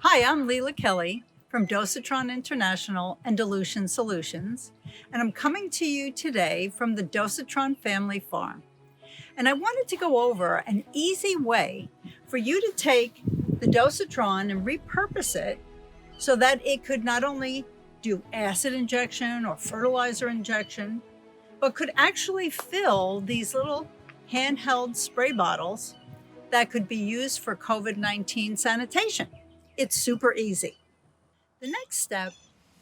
Hi, I'm Lela Kelly from Dosatron International and Dilution Solutions, and I'm coming to you today from the Dosatron family farm. And I wanted to go over an easy way for you to take the Dosatron and repurpose it so that it could not only do acid injection or fertilizer injection, but could actually fill these little handheld spray bottles that could be used for COVID-19 sanitation. It's super easy. The next step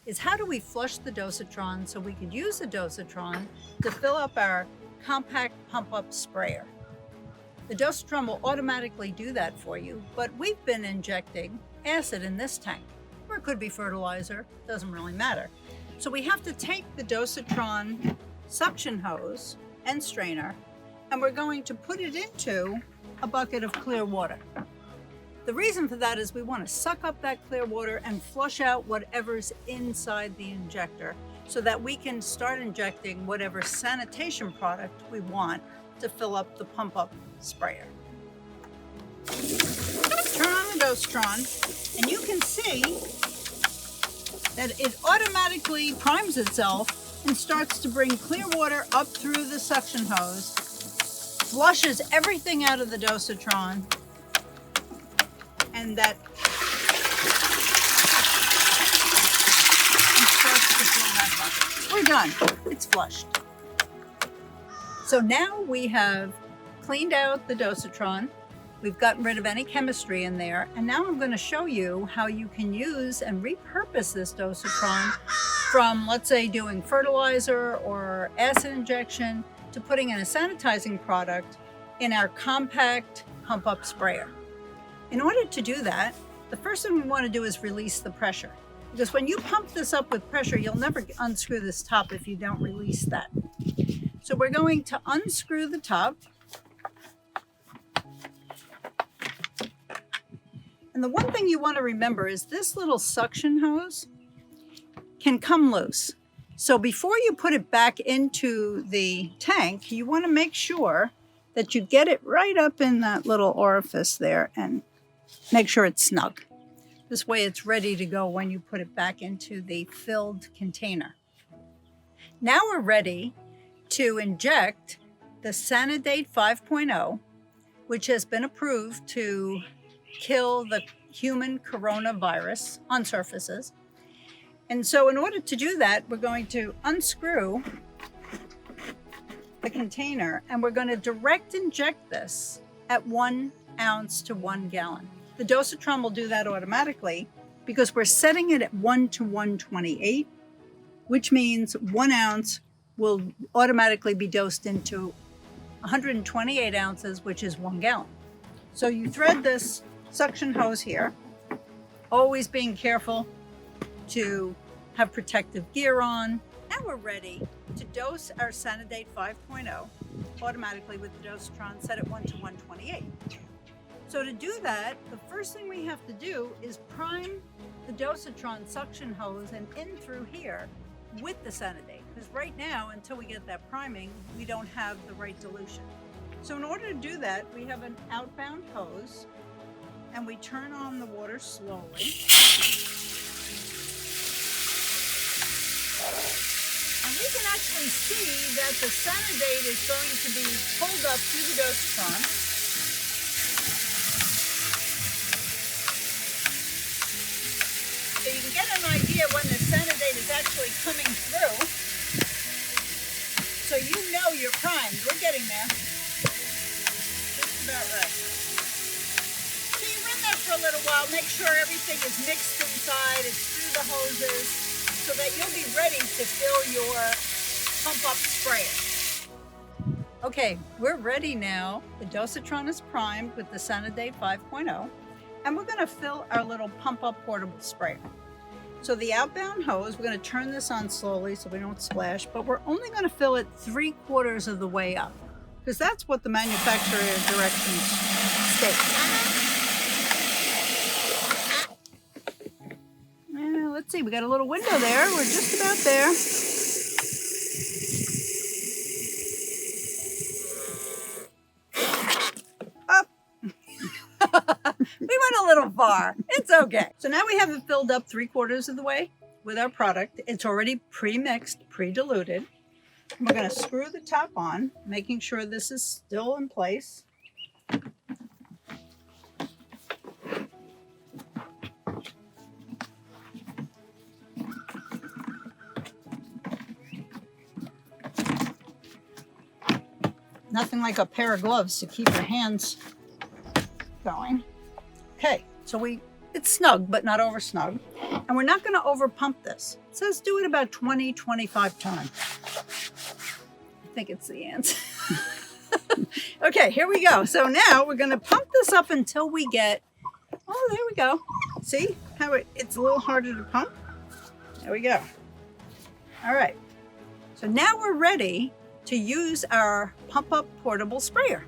is how do we flush the Dosatron so we could use the Dosatron to fill up our compact pump-up sprayer. The Dosatron will automatically do that for you, but we've been injecting acid in this tank, or it could be fertilizer, doesn't really matter. So we have to take the Dosatron suction hose and strainer, and we're going to put it into a bucket of clear water. The reason for that is we want to suck up that clear water and flush out whatever's inside the injector so that we can start injecting whatever sanitation product we want to fill up the pump-up sprayer. Turn on the Dostron, and you can see that it automatically primes itself and starts to bring clear water up through the suction hose, flushes everything out of the Dosatron, and that starts to fill that bucket. We're done. It's flushed. So now we have cleaned out the Dosatron. We've gotten rid of any chemistry in there. And now I'm going to show you how you can use and repurpose this Dosatron from, let's say, doing fertilizer or acid injection to putting in a sanitizing product in our compact pump-up sprayer. In order to do that, the first thing we want to do is release the pressure. Because when you pump this up with pressure, you'll never unscrew this top if you don't release that. So we're going to unscrew the top. And the one thing you want to remember is this little suction hose can come loose. So before you put it back into the tank, you want to make sure that you get it right up in that little orifice there and make sure it's snug. This way it's ready to go when you put it back into the filled container. Now we're ready to inject the Sanidate 5.0, which has been approved to kill the human coronavirus on surfaces. And so in order to do that, we're going to unscrew the container and we're going to direct inject this at 1 ounce to 1 gallon. The Dosatron will do that automatically because we're setting it at 1 to 128, which means 1 ounce will automatically be dosed into 128 ounces, which is 1 gallon. So you thread this suction hose here, always being careful to have protective gear on. Now we're ready to dose our Sanidate 5.0 automatically with the Dosatron set at 1 to 128. So to do that, the first thing we have to do is prime the Dosatron suction hose and in through here with the Sanidate. Because right now, until we get that priming, we don't have the right dilution. So in order to do that, we have an outbound hose and we turn on the water slowly. And we can actually see that the Sanidate is going to be pulled up through the Dosatron. So you can get an idea when the Sanidate is actually coming through. So you know you're primed. We're getting there. Just about right. So you're in there for a little while. Make sure everything is mixed inside. It's through the hoses so that you'll be ready to fill your pump-up sprayer. Okay, we're ready now. The Dosatron is primed with the Sanidate 5.0. And we're going to fill our little pump-up portable sprayer. So the outbound hose, we're going to turn this on slowly so we don't splash, but we're only going to fill it 3/4 of the way up because that's what the manufacturer directions state. Let's see, we got a little window there. We're just about there. We went a little far. It's It's okay. So now we have it filled up 3/4 of the way with our product. It's already pre-mixed, pre-diluted. We're going to screw the top on, making sure this is still in place. Nothing like a pair of gloves to keep your hands going. Okay, so it's snug, but not over snug. And we're not going to over pump this. It says do it about 20, 25 times. I think it's the answer. Okay, here we go. So now we're going to pump this up until we get, oh, there we go. See how it's a little harder to pump? There we go. All right. So now we're ready to use our pump up portable sprayer.